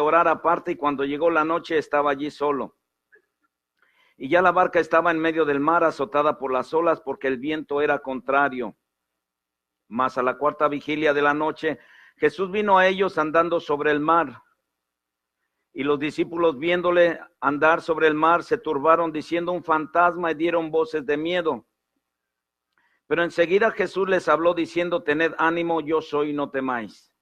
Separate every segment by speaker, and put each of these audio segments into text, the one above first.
Speaker 1: orar aparte, y cuando llegó la noche estaba allí solo. Y ya la barca estaba en medio del mar, azotada por las olas, porque el viento era contrario. Mas a la cuarta vigilia de la noche, Jesús vino a ellos andando sobre el mar. Y los discípulos, viéndole andar sobre el mar, se turbaron, diciendo: un fantasma, y dieron voces de miedo. Pero enseguida Jesús les habló, diciendo: tened ánimo, yo soy, no temáis.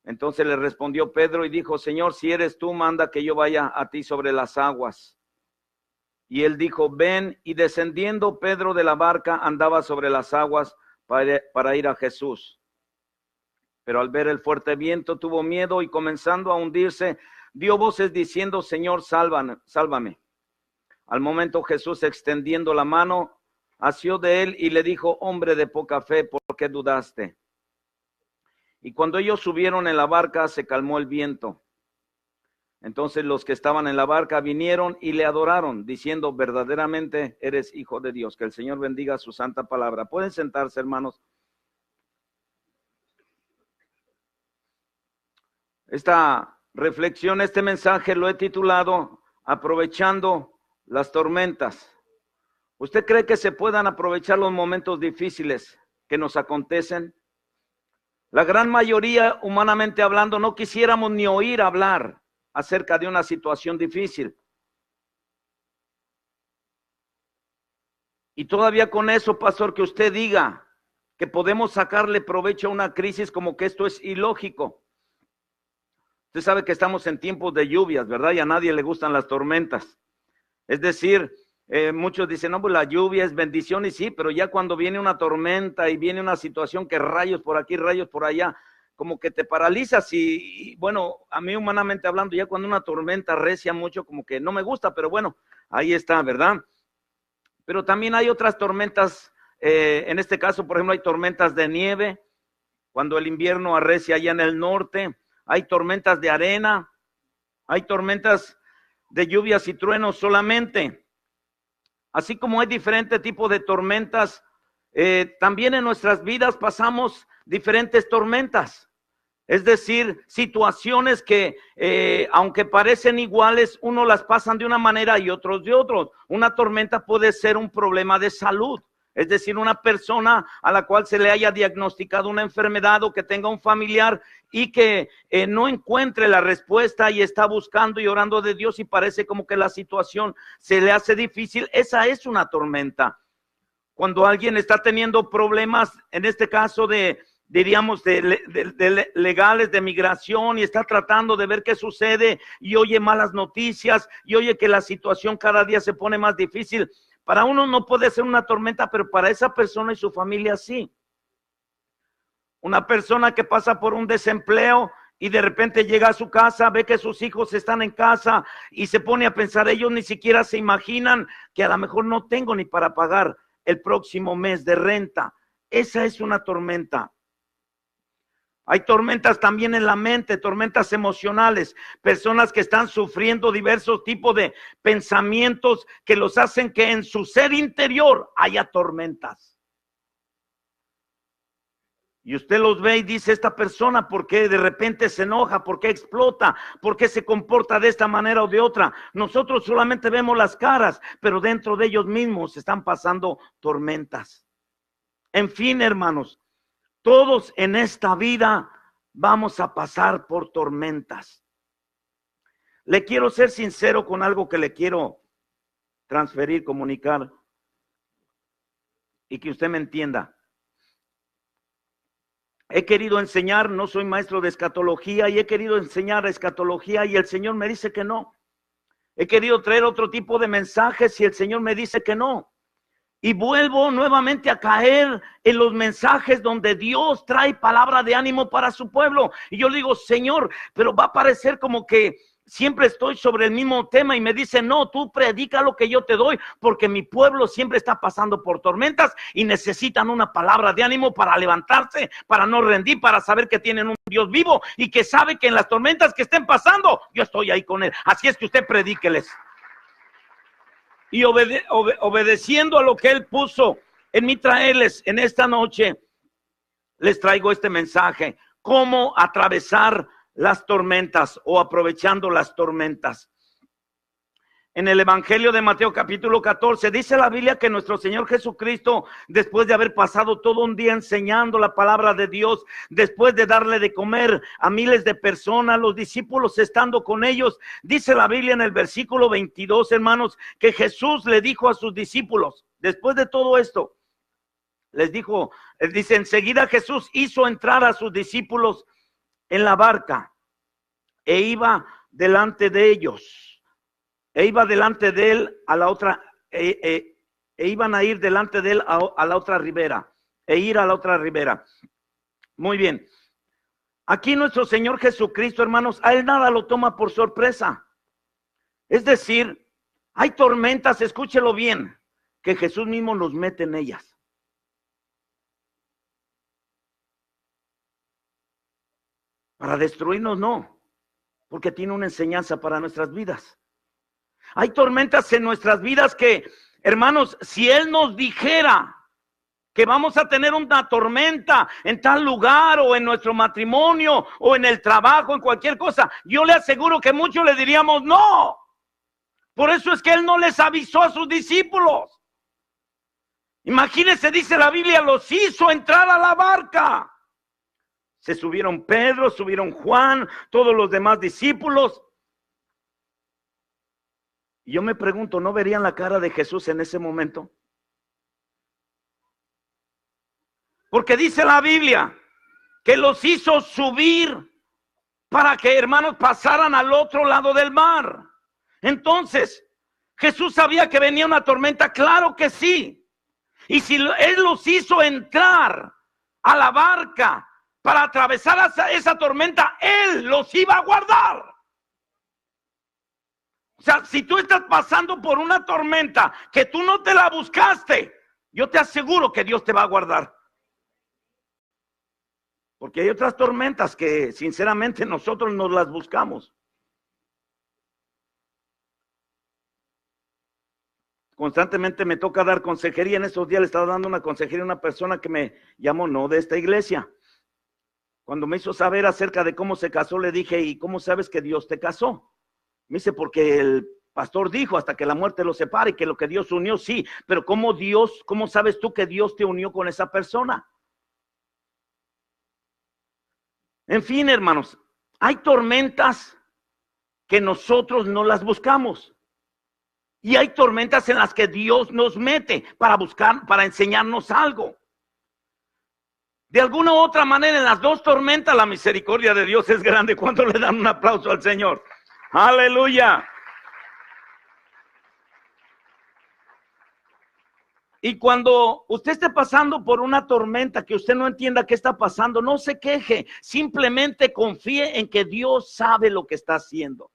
Speaker 1: Entonces le respondió Pedro y dijo: Señor, si eres tú, manda que yo vaya a ti sobre las aguas. Y él dijo: ven. Y descendiendo Pedro de la barca, andaba sobre las aguas para ir a Jesús. Pero al ver el fuerte viento tuvo miedo, y comenzando a hundirse, dio voces diciendo: Señor, sálvame. Al momento Jesús, extendiendo la mano, asió de él y le dijo: hombre de poca fe, ¿por qué dudaste? Y cuando ellos subieron en la barca, se calmó el viento. Entonces los que estaban en la barca vinieron y le adoraron, diciendo: verdaderamente eres Hijo de Dios. Que el Señor bendiga su santa palabra. Pueden sentarse, hermanos. Esta reflexión, este mensaje lo he titulado Aprovechando las tormentas. ¿Usted cree que se puedan aprovechar los momentos difíciles que nos acontecen? La gran mayoría, humanamente hablando, no quisiéramos ni oír hablar acerca de una situación difícil. Y todavía con eso, pastor, que usted diga que podemos sacarle provecho a una crisis, como que esto es ilógico. Usted sabe que estamos en tiempos de lluvias, ¿verdad? Y a nadie le gustan las tormentas. Es decir, muchos dicen: no, pues la lluvia es bendición, y sí, pero ya cuando viene una tormenta y viene una situación que rayos por aquí, rayos por allá, como que te paralizas. Y bueno, a mí humanamente hablando, ya cuando una tormenta recia mucho, como que no me gusta, pero bueno, ahí está, ¿verdad? Pero también hay otras tormentas, en este caso, por ejemplo, hay tormentas de nieve, cuando el invierno arrecia allá en el norte. Hay tormentas de arena, hay tormentas de lluvias y truenos solamente. Así como hay diferentes tipos de tormentas, también en nuestras vidas pasamos diferentes tormentas. Es decir, situaciones que aunque parecen iguales, unos las pasan de una manera y otros de otros. Una tormenta puede ser un problema de salud. Es decir, una persona a la cual se le haya diagnosticado una enfermedad, o que tenga un familiar y que no encuentre la respuesta y está buscando y orando de Dios, y parece como que la situación se le hace difícil. Esa es una tormenta. Cuando alguien está teniendo problemas, en este caso diríamos de legales, de migración, y está tratando de ver qué sucede, y oye malas noticias, y oye que la situación cada día se pone más difícil. Para uno no puede ser una tormenta, pero para esa persona y su familia sí. Una persona que pasa por un desempleo y de repente llega a su casa, ve que sus hijos están en casa y se pone a pensar, ellos ni siquiera se imaginan que a lo mejor no tengo ni para pagar el próximo mes de renta. Esa es una tormenta. Hay tormentas también en la mente, tormentas emocionales, personas que están sufriendo diversos tipos de pensamientos que los hacen que en su ser interior haya tormentas. Y usted los ve y dice: esta persona, ¿por qué de repente se enoja? ¿Por qué explota? ¿Por qué se comporta de esta manera o de otra? Nosotros solamente vemos las caras, pero dentro de ellos mismos están pasando tormentas. En fin, hermanos, todos en esta vida vamos a pasar por tormentas. Le quiero ser sincero con algo que le quiero transferir, comunicar, y que usted me entienda. He querido enseñar, no soy maestro de escatología, y he querido enseñar escatología, y el Señor me dice que no. He querido traer otro tipo de mensajes, y el Señor me dice que no. Y vuelvo nuevamente a caer en los mensajes donde Dios trae palabra de ánimo para su pueblo. Y yo le digo: Señor, pero va a parecer como que siempre estoy sobre el mismo tema. Y me dice: no, tú predica lo que yo te doy, porque mi pueblo siempre está pasando por tormentas y necesitan una palabra de ánimo para levantarse, para no rendir, para saber que tienen un Dios vivo y que sabe que en las tormentas que estén pasando, yo estoy ahí con él. Así es que usted predíqueles. Y obedeciendo a lo que Él puso en mí traerles en esta noche, les traigo este mensaje: cómo atravesar las tormentas o aprovechando las tormentas. En el Evangelio de Mateo capítulo 14 dice la Biblia que nuestro Señor Jesucristo, después de haber pasado todo un día enseñando la palabra de Dios, después de darle de comer a miles de personas, los discípulos estando con ellos, dice la Biblia en el versículo 22, hermanos, que Jesús le dijo a sus discípulos, después de todo esto, les dijo, dice, enseguida Jesús hizo entrar a sus discípulos en la barca e iba delante de ellos. E iba delante de él a la otra, iban a ir delante de él a la otra ribera, ir a la otra ribera. Muy bien. Aquí nuestro Señor Jesucristo, hermanos, a él nada lo toma por sorpresa. Es decir, hay tormentas, escúchelo bien, que Jesús mismo nos mete en ellas. Para destruirnos no, porque tiene una enseñanza para nuestras vidas. Hay tormentas en nuestras vidas que, hermanos, si Él nos dijera que vamos a tener una tormenta en tal lugar o en nuestro matrimonio o en el trabajo, en cualquier cosa, yo le aseguro que muchos le diríamos no. Por eso es que Él no les avisó a sus discípulos. Imagínense, dice la Biblia, los hizo entrar a la barca. Se subieron Pedro, subieron Juan, todos los demás discípulos. Y yo me pregunto, ¿no verían la cara de Jesús en ese momento? Porque dice la Biblia que los hizo subir para que, hermanos, pasaran al otro lado del mar. Entonces, Jesús sabía que venía una tormenta, claro que sí. Y si Él los hizo entrar a la barca para atravesar esa tormenta, Él los iba a guardar. O sea, si tú estás pasando por una tormenta que tú no te la buscaste, yo te aseguro que Dios te va a guardar. Porque hay otras tormentas que sinceramente nosotros nos las buscamos. Constantemente me toca dar consejería. En estos días le estaba dando una consejería a una persona que me llamó, no de esta iglesia. Cuando me hizo saber acerca de cómo se casó, le dije, ¿y cómo sabes que Dios te casó? Me dice, porque el pastor dijo hasta que la muerte los separe, que lo que Dios unió, sí, pero ¿cómo sabes tú que Dios te unió con esa persona? En fin, hermanos, hay tormentas que nosotros no las buscamos. Y hay tormentas en las que Dios nos mete para enseñarnos algo. De alguna u otra manera, en las dos tormentas, la misericordia de Dios es grande. ¿Cuánto le dan un aplauso al Señor? Aleluya. Y cuando usted esté pasando por una tormenta que usted no entienda qué está pasando, no se queje, simplemente confíe en que Dios sabe lo que está haciendo.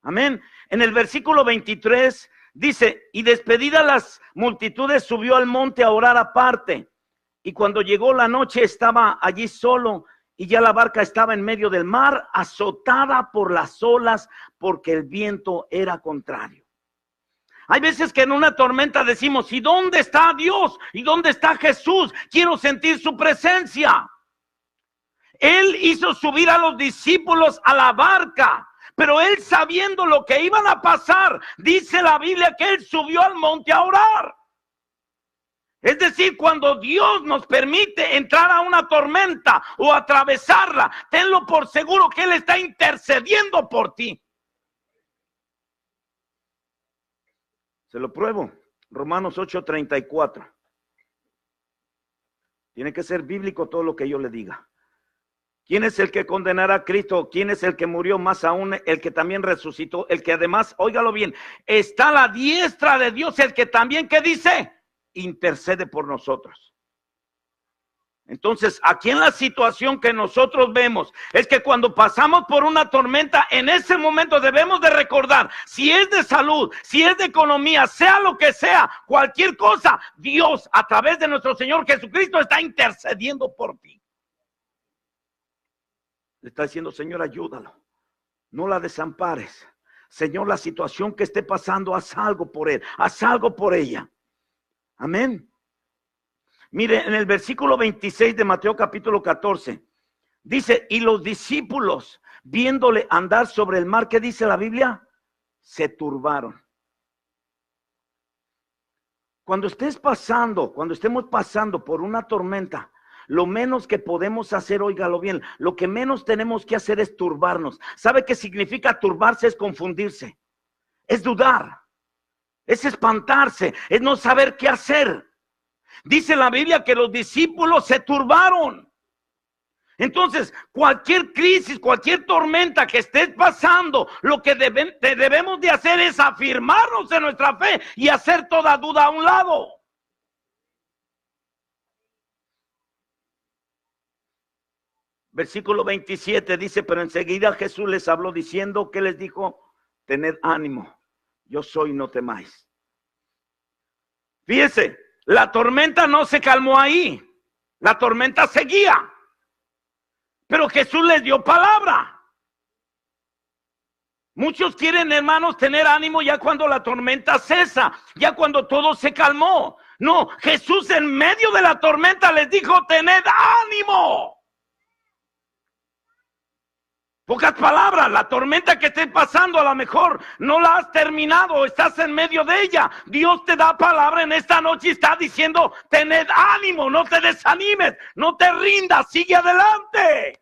Speaker 1: Amén. En el versículo 23 dice, y despedidas las multitudes subió al monte a orar aparte. Y cuando llegó la noche estaba allí solo y ya la barca estaba en medio del mar, azotada por las olas porque el viento era contrario. Hay veces que en una tormenta decimos, ¿y dónde está Dios? ¿Y dónde está Jesús? Quiero sentir su presencia. Él hizo subir a los discípulos a la barca, pero él sabiendo lo que iban a pasar, dice la Biblia que él subió al monte a orar. Es decir, cuando Dios nos permite entrar a una tormenta o atravesarla, tenlo por seguro que Él está intercediendo por ti. Se lo pruebo. Romanos 8:34. Tiene que ser bíblico todo lo que yo le diga. ¿Quién es el que condenará a Cristo? ¿Quién es el que murió? Más aún, el que también resucitó, el que además, óigalo bien, está a la diestra de Dios, el que también, ¿qué dice? Intercede por nosotros. Entonces, aquí en la situación que nosotros vemos, es que cuando pasamos por una tormenta, en ese momento debemos de recordar, si es de salud, si es de economía, sea lo que sea, cualquier cosa, Dios, a través de nuestro Señor Jesucristo, está intercediendo por ti. Le está diciendo, Señor, ayúdalo, no la desampares. Señor, la situación que esté pasando, haz algo por él, haz algo por ella. Amén. Mire, en el versículo 26 de Mateo capítulo 14, Dice, y los discípulos, viéndole andar sobre el mar, ¿qué dice la Biblia? Se turbaron. Cuando estemos pasando por una tormenta, lo menos que podemos hacer, óigalo bien, lo que menos tenemos que hacer es turbarnos. ¿Sabe qué significa turbarse? Es confundirse, es dudar, es espantarse, es no saber qué hacer. Dice la Biblia que los discípulos se turbaron. Entonces, cualquier crisis, cualquier tormenta que estés pasando, lo que debemos de hacer es afirmarnos en nuestra fe y hacer toda duda a un lado. Versículo 27 dice, pero enseguida Jesús les habló diciendo, ¿qué les dijo? Tened ánimo, yo soy, no temáis. Fíjese, la tormenta no se calmó ahí, la tormenta seguía. Pero Jesús les dio palabra. Muchos quieren, hermanos, tener ánimo ya cuando la tormenta cesa, ya cuando todo se calmó. No, Jesús en medio de la tormenta les dijo, tened ánimo. Pocas palabras, la tormenta que estés pasando a lo mejor no la has terminado, estás en medio de ella. Dios te da palabra en esta noche y está diciendo, tened ánimo, no te desanimes, no te rindas, sigue adelante.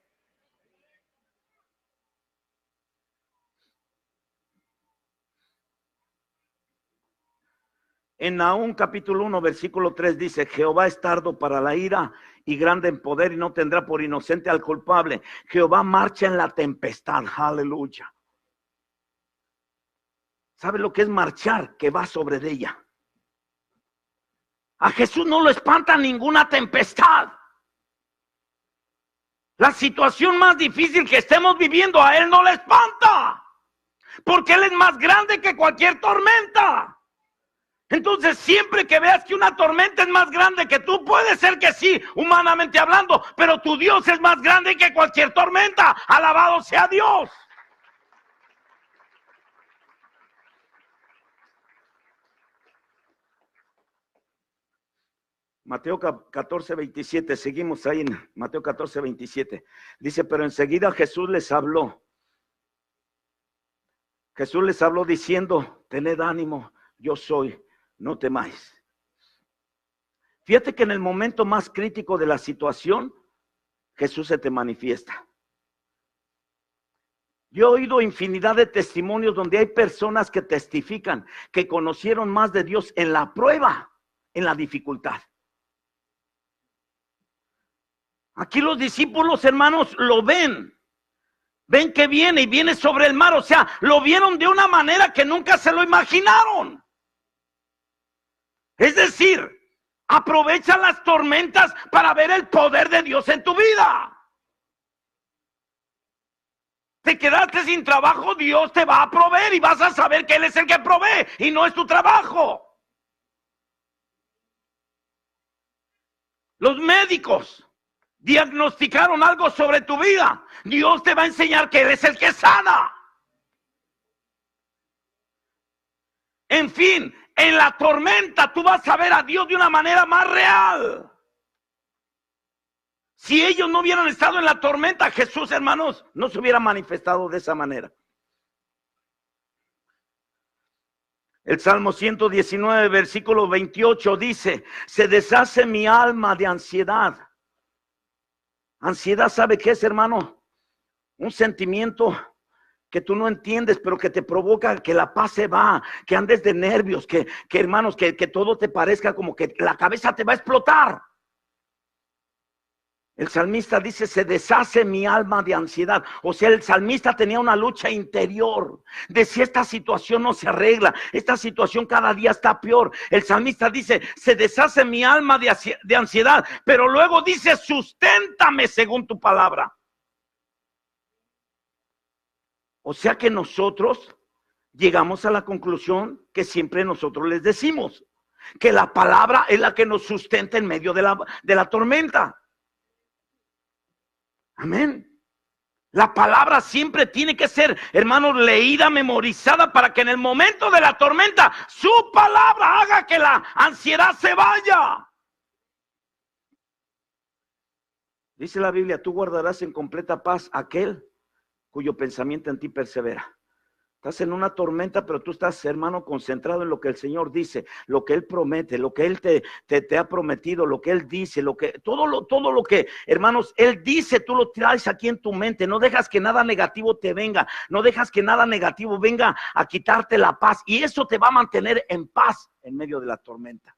Speaker 1: En Nahum capítulo 1 versículo 3 dice, Jehová es tardo para la ira y grande en poder y no tendrá por inocente al culpable. Jehová marcha en la tempestad, aleluya. ¿Sabe lo que es marchar? Que va sobre ella. A Jesús no lo espanta ninguna tempestad. La situación más difícil que estemos viviendo a Él no le espanta. Porque Él es más grande que cualquier tormenta. Entonces, siempre que veas que una tormenta es más grande que tú, puede ser que sí, humanamente hablando, pero tu Dios es más grande que cualquier tormenta. Alabado sea Dios. Mateo 14, 27, seguimos ahí en Mateo 14, 27. Dice, pero enseguida Jesús les habló. Jesús les habló diciendo, tened ánimo, yo soy, no temáis. Fíjate que en el momento más crítico de la situación, Jesús se te manifiesta. Yo he oído infinidad de testimonios donde hay personas que testifican que conocieron más de Dios en la prueba, en la dificultad. Aquí los discípulos, hermanos, lo ven. Ven que viene y viene sobre el mar. O sea, lo vieron de una manera que nunca se lo imaginaron. Es decir, aprovecha las tormentas para ver el poder de Dios en tu vida. Te quedaste sin trabajo, Dios te va a proveer y vas a saber que Él es el que provee y no es tu trabajo. Los médicos diagnosticaron algo sobre tu vida. Dios te va a enseñar que Él es el que sana. En fin, en la tormenta tú vas a ver a Dios de una manera más real. Si ellos no hubieran estado en la tormenta, Jesús, hermanos, no se hubiera manifestado de esa manera. El Salmo 119, versículo 28 dice, se deshace mi alma de ansiedad. Ansiedad, ¿sabe qué es, hermano? Un sentimiento que tú no entiendes, pero que te provoca que la paz se va, que andes de nervios, que hermanos, que todo te parezca como que la cabeza te va a explotar. El salmista dice, se deshace mi alma de ansiedad. O sea, el salmista tenía una lucha interior. Decía, esta situación no se arregla, esta situación cada día está peor. El salmista dice, se deshace mi alma de ansiedad. Pero luego dice, susténtame según tu palabra. O sea que nosotros llegamos a la conclusión que siempre nosotros les decimos, que la palabra es la que nos sustenta en medio de la tormenta. Amén. La palabra siempre tiene que ser, hermanos, leída, memorizada, para que en el momento de la tormenta su palabra haga que la ansiedad se vaya. Dice la Biblia, tú guardarás en completa paz aquel cuyo pensamiento en ti persevera. Estás en una tormenta, pero tú estás, hermano, concentrado en lo que el Señor dice, lo que Él promete, lo que Él te ha prometido, lo que Él dice, todo lo que, hermanos, Él dice, tú lo traes aquí en tu mente. No dejas que nada negativo te venga, no dejas que nada negativo venga a quitarte la paz, y eso te va a mantener en paz en medio de la tormenta.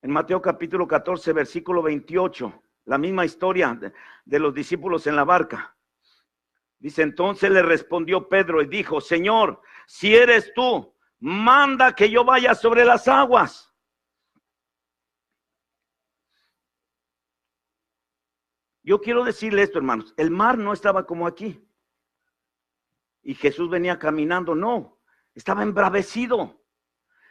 Speaker 1: En Mateo capítulo 14, versículo 28, la misma historia de los discípulos en la barca. Dice, entonces le respondió Pedro y dijo, Señor, si eres tú, manda que yo vaya sobre las aguas. Yo quiero decirle esto, hermanos, el mar no estaba como aquí. Y Jesús venía caminando, no, estaba embravecido.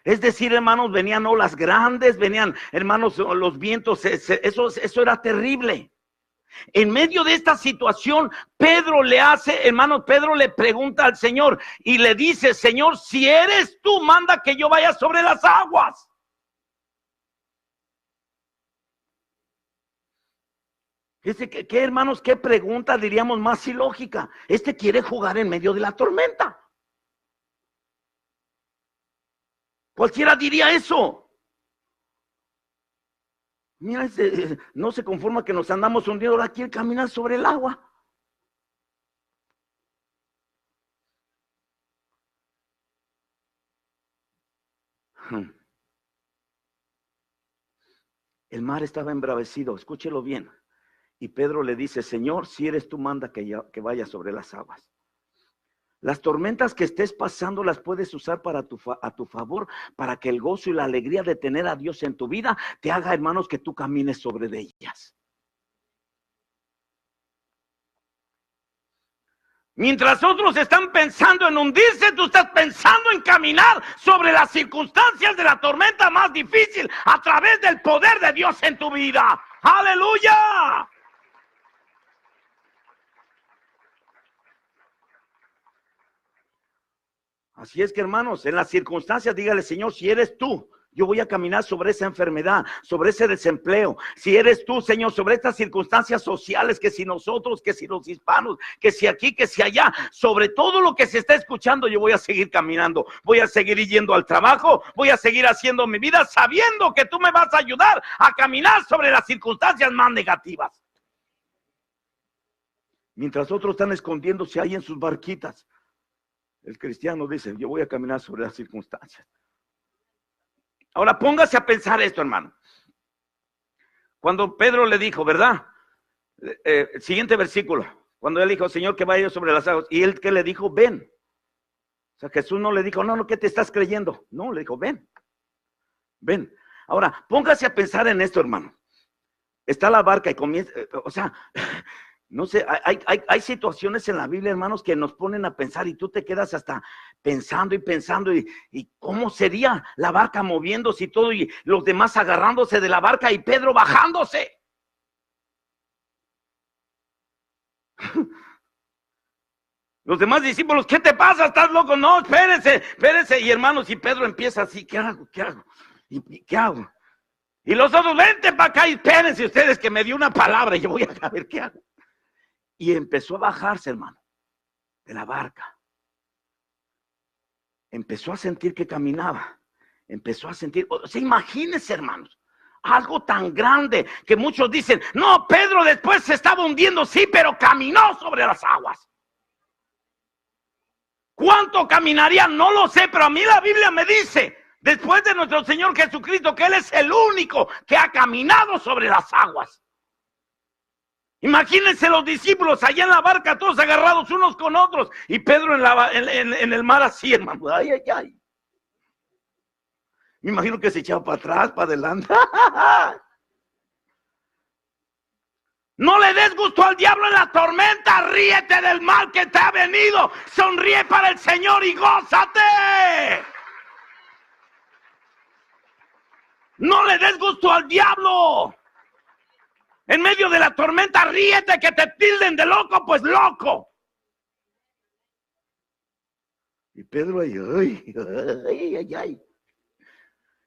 Speaker 1: Es decir, hermanos, venían olas grandes, venían, hermanos, los vientos, eso era terrible. En medio de esta situación, Pedro Pedro le pregunta al Señor y le dice, Señor, si eres tú, manda que yo vaya sobre las aguas. ¿Qué, hermanos, qué pregunta diríamos más ilógica? Quiere jugar en medio de la tormenta. Cualquiera diría eso. Mira, no se conforma que nos andamos hundiendo, ahora quiere caminar sobre el agua. El mar estaba embravecido, escúchelo bien. Y Pedro le dice, Señor, si eres tú, manda que vaya sobre las aguas. Las tormentas que estés pasando las puedes usar a tu favor, para que el gozo y la alegría de tener a Dios en tu vida te haga, hermanos, que tú camines sobre de ellas. Mientras otros están pensando en hundirse, tú estás pensando en caminar sobre las circunstancias de la tormenta más difícil a través del poder de Dios en tu vida. ¡Aleluya! Así es que, hermanos, en las circunstancias, dígale, Señor, si eres tú, yo voy a caminar sobre esa enfermedad, sobre ese desempleo. Si eres tú, Señor, sobre estas circunstancias sociales, que si nosotros, que si los hispanos, que si aquí, que si allá, sobre todo lo que se está escuchando, yo voy a seguir caminando, voy a seguir yendo al trabajo, voy a seguir haciendo mi vida, sabiendo que tú me vas a ayudar a caminar sobre las circunstancias más negativas. Mientras otros están escondiéndose ahí en sus barquitas, el cristiano dice, yo voy a caminar sobre las circunstancias. Ahora póngase a pensar esto, hermano. Cuando Pedro le dijo, ¿verdad? El siguiente versículo. Cuando él dijo, Señor, que vaya sobre las aguas. Y él, ¿qué le dijo? Ven. O sea, Jesús no le dijo, no, ¿qué te estás creyendo? No, le dijo, ven. Ven. Ahora, póngase a pensar en esto, hermano. Está la barca y comienza, o sea... No sé, hay situaciones en la Biblia, hermanos, que nos ponen a pensar y tú te quedas hasta pensando y cómo sería la barca moviéndose y todo, y los demás agarrándose de la barca y Pedro bajándose. Los demás discípulos, ¿qué te pasa? ¿Estás loco? No, espérese. Y hermanos, y Pedro empieza así, ¿qué hago? ¿Y qué hago? Y los otros, vente para acá y espérense ustedes que me dio una palabra y yo voy a ver qué hago. Y empezó a bajarse, hermano, de la barca. Empezó a sentir que caminaba. Empezó a sentir, o sea, imagínense, hermanos, algo tan grande que muchos dicen, no, Pedro después se estaba hundiendo, sí, pero caminó sobre las aguas. ¿Cuánto caminaría? No lo sé, pero a mí la Biblia me dice, después de nuestro Señor Jesucristo, que Él es el único que ha caminado sobre las aguas. Imagínense los discípulos allá en la barca, todos agarrados unos con otros, y Pedro en el mar así, hermano. Ay. Me imagino que se echaba para atrás, para adelante. No le des gusto al diablo en la tormenta, ríete del mal que te ha venido, sonríe para el Señor y gózate. No le des gusto al diablo. En medio de la tormenta, ríete, que te tilden de loco, pues loco. Y Pedro ahí, ay.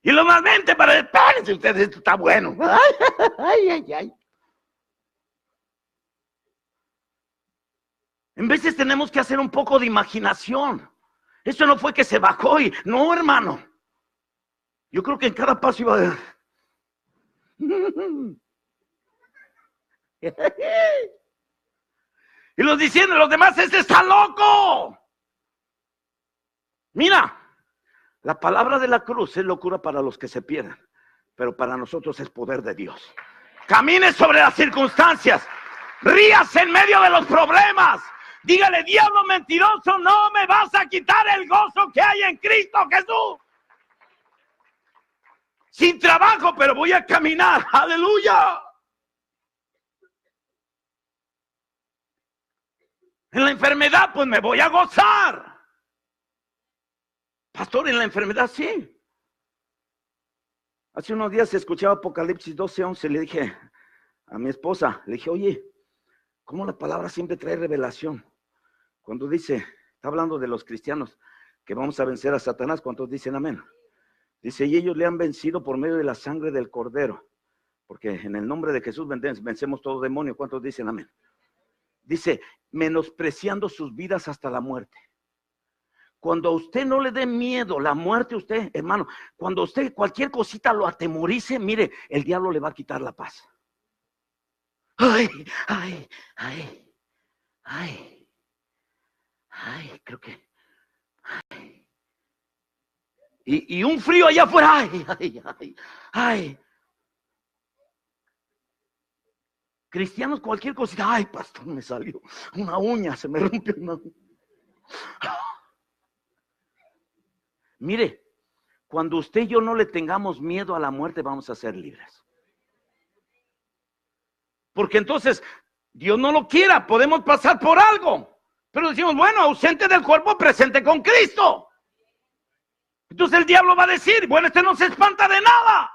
Speaker 1: Y lo más mente para espérense ustedes, esto está bueno. Ay. En veces tenemos que hacer un poco de imaginación. Eso no fue que se bajó y no, hermano. Yo creo que en cada paso iba a... Y los diciendo los demás, ¡este está loco! Mira, la palabra de la cruz es locura para los que se pierden, pero para nosotros es poder de Dios. Camine sobre las circunstancias, ríase en medio de los problemas. Dígale, diablo mentiroso, no me vas a quitar el gozo que hay en Cristo Jesús. Sin trabajo, pero voy a caminar. Aleluya. En la enfermedad, pues me voy a gozar. Pastor, en la enfermedad, sí. Hace unos días escuchaba Apocalipsis 12:11. Le dije a mi esposa, le dije, oye, ¿cómo la palabra siempre trae revelación? Cuando dice, está hablando de los cristianos, que vamos a vencer a Satanás, ¿cuántos dicen amén? Dice, y ellos le han vencido por medio de la sangre del Cordero, porque en el nombre de Jesús vencemos todo demonio. ¿Cuántos dicen amén? Dice, menospreciando sus vidas hasta la muerte. Cuando a usted no le dé miedo la muerte, usted, hermano, cuando usted cualquier cosita lo atemorice, mire, el diablo le va a quitar la paz. Ay, creo que... Y un frío allá afuera, ay. Cristianos, cualquier cosita, ay, pastor, me salió una uña, se me rompió una uña. Mire, cuando usted y yo no le tengamos miedo a la muerte, vamos a ser libres. Porque entonces, Dios no lo quiera, podemos pasar por algo. Pero decimos, bueno, ausente del cuerpo, presente con Cristo. Entonces el diablo va a decir, bueno, este no se espanta de nada.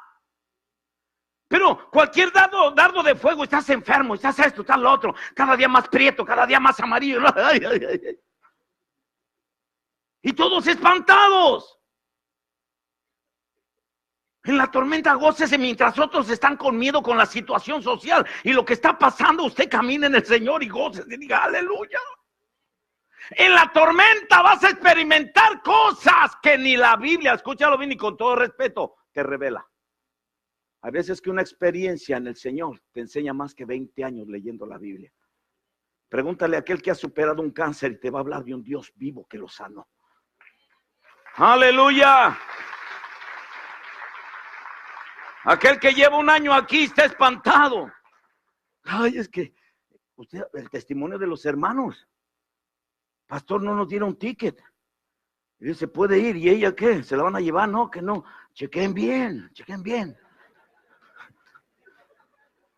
Speaker 1: Pero cualquier dardo de fuego, estás enfermo, estás esto, estás lo otro, cada día más prieto, cada día más amarillo. Y todos espantados. En la tormenta gócese mientras otros están con miedo con la situación social y lo que está pasando. Usted camina en el Señor y gócese y diga aleluya. En la tormenta vas a experimentar cosas que ni la Biblia, escúchalo bien y con todo respeto, te revela. Hay veces que una experiencia en el Señor te enseña más que 20 años leyendo la Biblia. Pregúntale a aquel que ha superado un cáncer y te va a hablar de un Dios vivo que lo sanó. ¡Aleluya! Aquel que lleva un año aquí está espantado. Ay, es que usted, el testimonio de los hermanos. Pastor, no nos dieron ticket. Y dice, puede ir. ¿Y ella qué? ¿Se la van a llevar? No, que no. Chequen bien, chequen bien.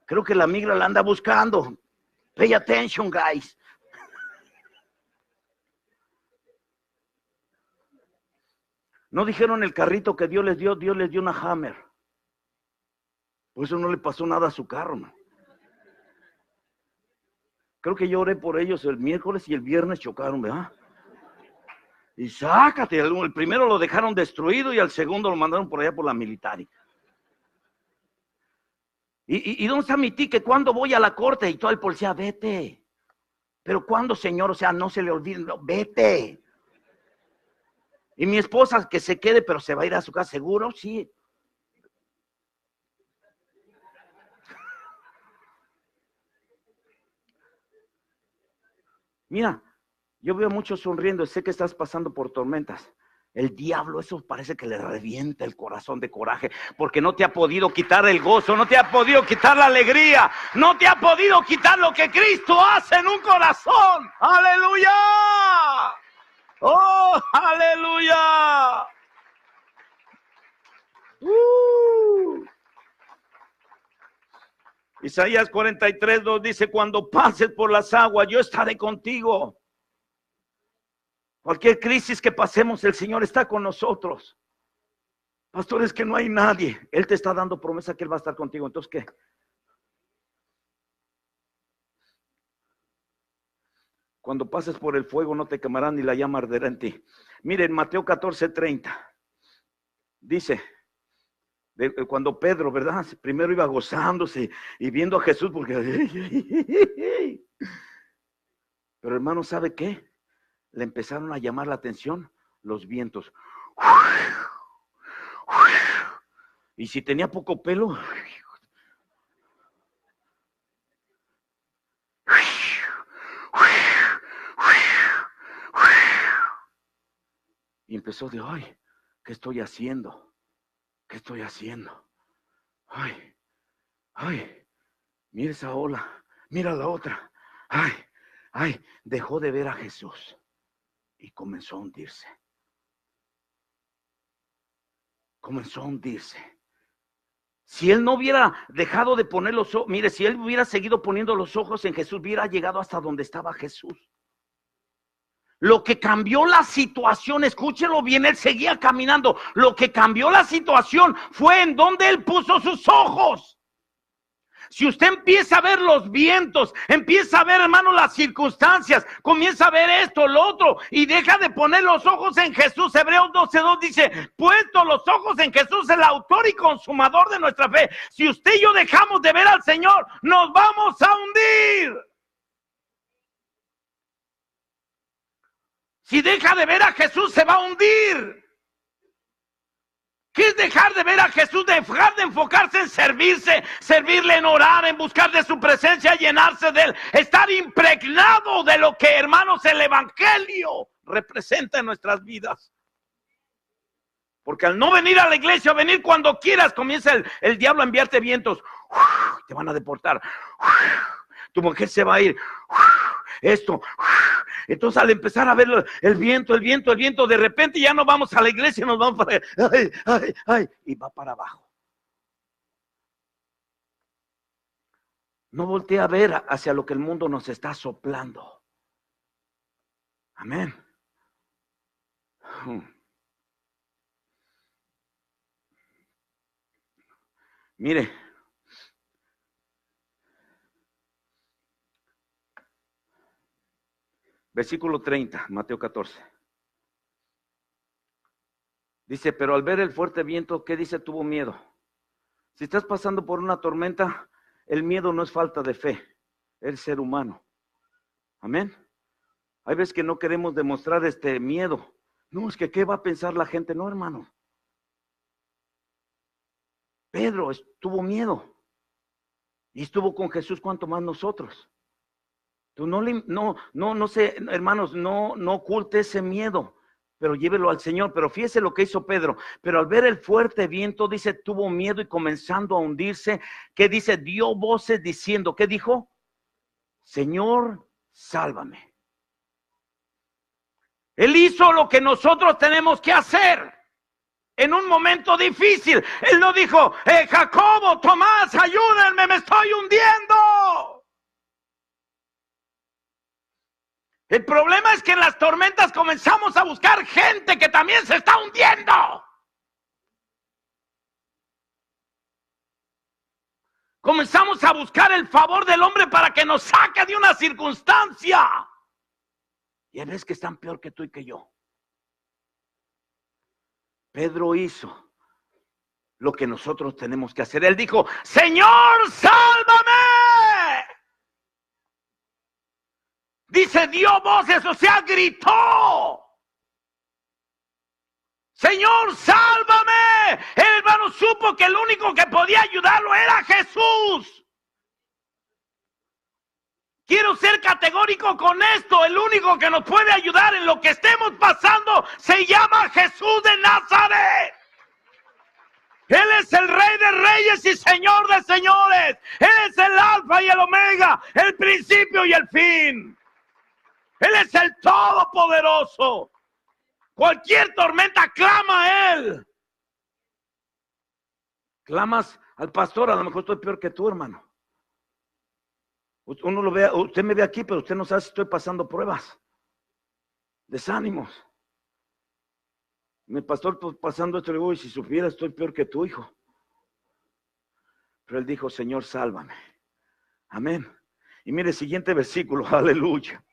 Speaker 1: Creo que la migra la anda buscando. Pay attention, guys. No dijeron el carrito que Dios les dio una Hammer. Por eso no le pasó nada a su carro, man. Creo que yo oré por ellos el miércoles y el viernes chocaron, ¿verdad? Y sácate, el primero lo dejaron destruido y al segundo lo mandaron por allá por la militar. ¿Y dónde está mi ticket? ¿Cuándo voy a la corte? Y todo el policía, vete. ¿Pero cuándo, señor? O sea, no se le olvide, no, vete. Y mi esposa que se quede, pero se va a ir a su casa, ¿seguro? Sí. Mira, yo veo muchos sonriendo, sé que estás pasando por tormentas. El diablo, eso parece que le revienta el corazón de coraje, porque no te ha podido quitar el gozo, no te ha podido quitar la alegría, no te ha podido quitar lo que Cristo hace en un corazón. ¡Aleluya! ¡Oh, aleluya! Isaías 43:2 dice, cuando pases por las aguas, yo estaré contigo. Cualquier crisis que pasemos, el Señor está con nosotros. Pastor, es que no hay nadie. Él te está dando promesa que Él va a estar contigo. Entonces, ¿qué? Cuando pases por el fuego, no te quemará ni la llama arderá en ti. Miren, Mateo 14:30. Dice, Cuando Pedro, ¿verdad? Primero iba gozándose y viendo a Jesús porque... Pero hermano, ¿sabe qué? Le empezaron a llamar la atención los vientos. Y si tenía poco pelo... Y empezó de, ay, ¿qué estoy haciendo? ¿Qué estoy haciendo? Ay, ay, mira esa ola, mira la otra. Ay, ay, dejó de ver a Jesús y comenzó a hundirse. Comenzó a hundirse. Si él no hubiera dejado de poner los ojos, mire, si él hubiera seguido poniendo los ojos en Jesús, hubiera llegado hasta donde estaba Jesús. Lo que cambió la situación, escúchelo bien, él seguía caminando. Lo que cambió la situación fue en donde él puso sus ojos. Si usted empieza a ver los vientos, empieza a ver, hermano, las circunstancias, comienza a ver esto, lo otro, y deja de poner los ojos en Jesús. Hebreos 12:2 dice, puesto los ojos en Jesús, el autor y consumador de nuestra fe. Si usted y yo dejamos de ver al Señor, nos vamos a hundir. Si deja de ver a Jesús, se va a hundir. ¿Qué es dejar de ver a Jesús? Dejar de enfocarse en servirle, en orar, en buscar de su presencia, llenarse de él, estar impregnado de lo que, hermanos, el evangelio representa en nuestras vidas. Porque al no venir a la iglesia, venir cuando quieras, comienza el diablo a enviarte vientos. Te van a deportar. Tu mujer se va a ir. Esto. Entonces al empezar a ver el viento, de repente ya no vamos a la iglesia, nos vamos para y va para abajo. No voltee a ver hacia lo que el mundo nos está soplando. Amén. Mire, versículo 30, Mateo 14. Dice, pero al ver el fuerte viento, ¿qué dice? Tuvo miedo. Si estás pasando por una tormenta, el miedo no es falta de fe, es ser humano. Amén. Hay veces que no queremos demostrar miedo. No, es que ¿qué va a pensar la gente? No, hermano. Pedro tuvo miedo y estuvo con Jesús, ¿cuánto más nosotros? Tú no sé, hermanos, no oculte ese miedo, pero llévelo al Señor. Pero fíjese lo que hizo Pedro. Pero al ver el fuerte viento, dice, tuvo miedo y comenzando a hundirse, ¿qué dice? Dio voces diciendo, ¿qué dijo? Señor, sálvame. Él hizo lo que nosotros tenemos que hacer en un momento difícil. Él no dijo, Jacobo, Tomás, ayúdenme, me estoy hundiendo. El problema es que en las tormentas comenzamos a buscar gente que también se está hundiendo. Comenzamos a buscar el favor del hombre para que nos saque de una circunstancia. Y a veces que están peor que tú y que yo. Pedro hizo lo que nosotros tenemos que hacer. Él dijo, Señor, sálvame. Dice, dio voces, o sea, gritó. Señor, sálvame. El hermano supo que el único que podía ayudarlo era Jesús. Quiero ser categórico con esto. El único que nos puede ayudar en lo que estemos pasando se llama Jesús de Nazaret. Él es el Rey de Reyes y Señor de Señores. Él es el Alfa y el Omega, el principio y el fin. Él es el Todopoderoso. Cualquier tormenta clama a Él. Clamas al pastor, a lo mejor estoy peor que tú, hermano. Uno lo ve, usted me ve aquí, pero usted no sabe si estoy pasando pruebas. Desánimos. Mi pastor pasando esto, le digo, y si supiera, estoy peor que tu hijo. Pero él dijo, Señor, sálvame. Amén. Y mire el siguiente versículo, aleluya.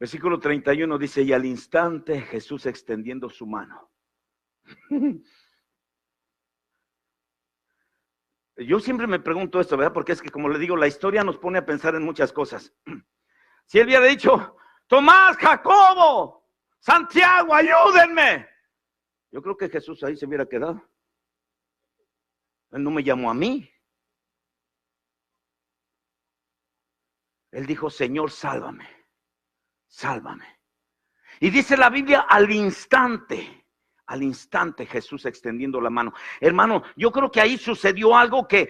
Speaker 1: Versículo 31 dice, y al instante Jesús extendiendo su mano. Yo siempre me pregunto esto, ¿verdad? Porque es que, como le digo, la historia nos pone a pensar en muchas cosas. Si él hubiera dicho, Tomás, Jacobo, Santiago, ayúdenme. Yo creo que Jesús ahí se hubiera quedado. Él no me llamó a mí. Él dijo, Señor, sálvame, sálvame. Y dice la Biblia, al instante Jesús extendiendo la mano. Hermano, yo creo que ahí sucedió algo que,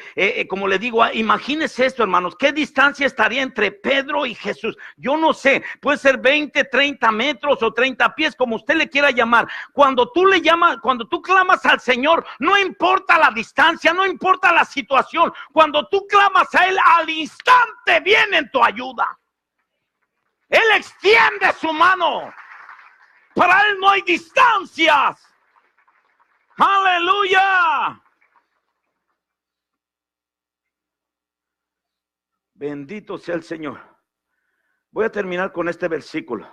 Speaker 1: como le digo, imagínense esto, hermanos, ¿qué distancia estaría entre Pedro y Jesús? Yo no sé, puede ser 20, 30 metros o 30 pies, como usted le quiera llamar. Cuando tú le llamas, cuando tú clamas al Señor, no importa la distancia, no importa la situación, cuando tú clamas a Él, al instante viene en tu ayuda. Él extiende su mano. Para Él no hay distancias. Aleluya. Bendito sea el Señor. Voy a terminar con este versículo.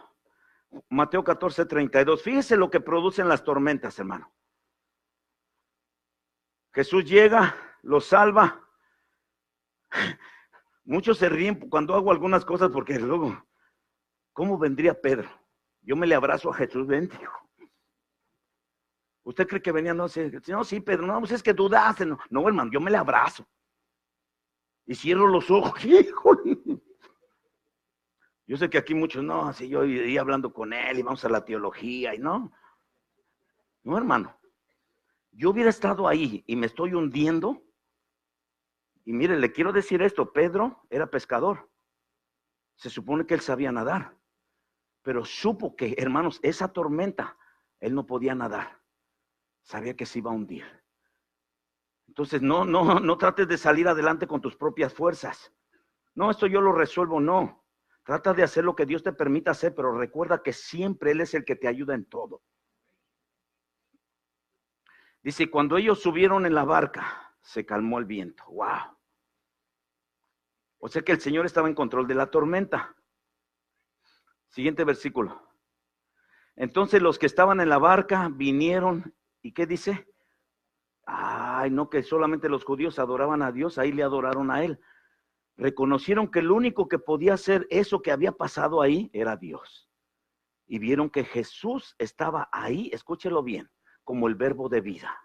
Speaker 1: Mateo 14:32. Fíjese lo que producen las tormentas, hermano. Jesús llega, los salva. Muchos se ríen cuando hago algunas cosas porque luego, ¿cómo vendría Pedro? Yo me le abrazo a Jesús, ven, hijo. ¿Usted cree que venía? No sé. No, sí, Pedro, no, pues es que dudaste. No, no, hermano, yo me le abrazo. Y cierro los ojos. Híjole. Yo sé que aquí muchos, no, así yo iría hablando con él y vamos a la teología y no. No, hermano. Yo hubiera estado ahí y me estoy hundiendo. Y mire, le quiero decir esto, Pedro era pescador. Se supone que él sabía nadar. Pero supo que, hermanos, esa tormenta, él no podía nadar. Sabía que se iba a hundir. Entonces, no trates de salir adelante con tus propias fuerzas. No, esto yo lo resuelvo, no. Trata de hacer lo que Dios te permita hacer, pero recuerda que siempre Él es el que te ayuda en todo. Dice, cuando ellos subieron en la barca, se calmó el viento. ¡Wow! O sea que el Señor estaba en control de la tormenta. Siguiente versículo. Entonces los que estaban en la barca vinieron, ¿y qué dice? Ay, no, que solamente los judíos adoraban a Dios, ahí le adoraron a Él. Reconocieron que el único que podía hacer eso que había pasado ahí era Dios. Y vieron que Jesús estaba ahí, escúchelo bien, como el verbo de vida.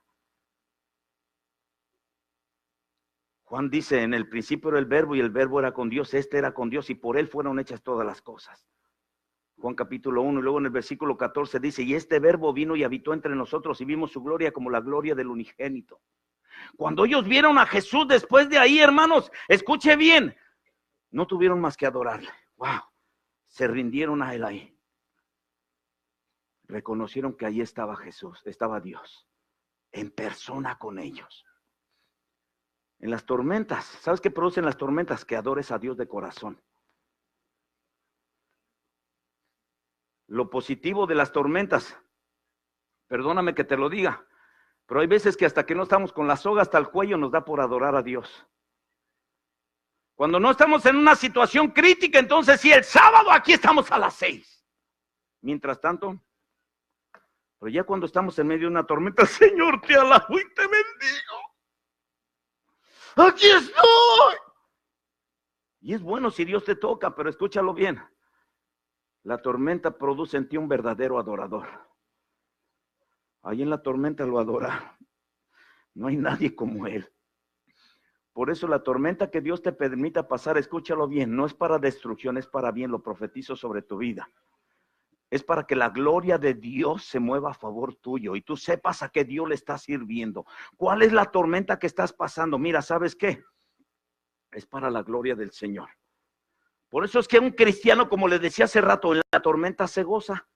Speaker 1: Juan dice, en el principio era el verbo y el verbo era con Dios, este era con Dios y por Él fueron hechas todas las cosas. Juan capítulo 1 y luego en el versículo 14 dice, y este verbo vino y habitó entre nosotros y vimos su gloria como la gloria del unigénito. Cuando ellos vieron a Jesús después de ahí, hermanos, escuche bien, no tuvieron más que adorarle. Wow, se rindieron a Él ahí. Reconocieron que ahí estaba Jesús, estaba Dios, en persona con ellos. En las tormentas, ¿sabes qué producen las tormentas? Que adores a Dios de corazón. Lo positivo de las tormentas, perdóname que te lo diga, pero hay veces que hasta que no estamos con la soga hasta el cuello nos da por adorar a Dios. Cuando no estamos en una situación crítica, entonces sí, el sábado aquí estamos a las 6. Mientras tanto, pero ya cuando estamos en medio de una tormenta, Señor, te alabo y te bendigo. Aquí estoy. Y es bueno si Dios te toca, pero escúchalo bien. La tormenta produce en ti un verdadero adorador. Ahí en la tormenta lo adora. No hay nadie como Él. Por eso la tormenta que Dios te permita pasar, escúchalo bien, no es para destrucción, es para bien, lo profetizo sobre tu vida. Es para que la gloria de Dios se mueva a favor tuyo y tú sepas a qué Dios le está sirviendo. ¿Cuál es la tormenta que estás pasando? Mira, ¿sabes qué? Es para la gloria del Señor. Por eso es que un cristiano, como les decía hace rato, en la tormenta se goza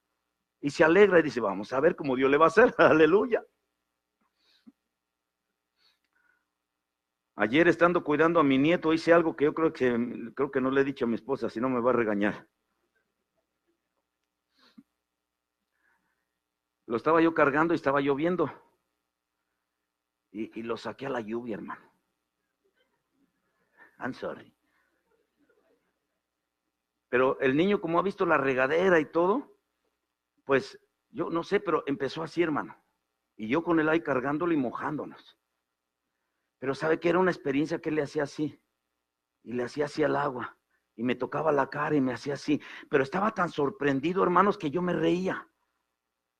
Speaker 1: y se alegra y dice, vamos a ver cómo Dios le va a hacer. Aleluya. Ayer estando cuidando a mi nieto hice algo que yo creo que no le he dicho a mi esposa, si no me va a regañar. Lo estaba yo cargando y estaba lloviendo. Y lo saqué a la lluvia, hermano. I'm sorry. Pero el niño, como ha visto la regadera y todo, pues yo no sé, pero empezó así, hermano. Y yo con él ahí cargándolo y mojándonos. Pero sabe que era una experiencia que él le hacía así. Y le hacía así al agua. Y me tocaba la cara y me hacía así. Pero estaba tan sorprendido, hermanos, que yo me reía.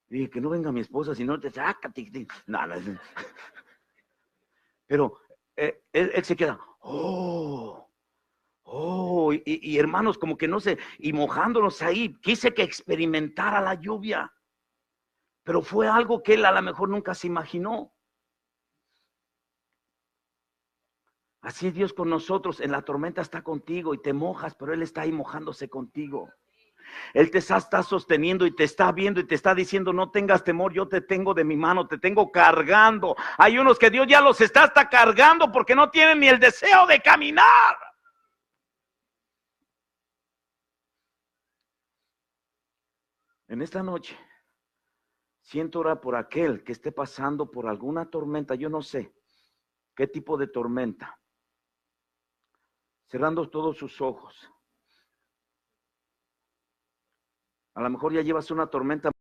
Speaker 1: Y dije, que no venga mi esposa, si no te saca. No, no. Pero él se queda, y hermanos, como que no sé, y mojándonos ahí, quise que experimentara la lluvia. Pero fue algo que él a lo mejor nunca se imaginó. Así es Dios con nosotros, en la tormenta está contigo y te mojas, pero Él está ahí mojándose contigo. Él te está sosteniendo y te está viendo y te está diciendo, no tengas temor, yo te tengo de mi mano, te tengo cargando. Hay unos que Dios ya los está hasta cargando porque no tienen ni el deseo de caminar. En esta noche, siento orar por aquel que esté pasando por alguna tormenta, yo no sé qué tipo de tormenta. Cerrando todos sus ojos. A lo mejor ya llevas una tormenta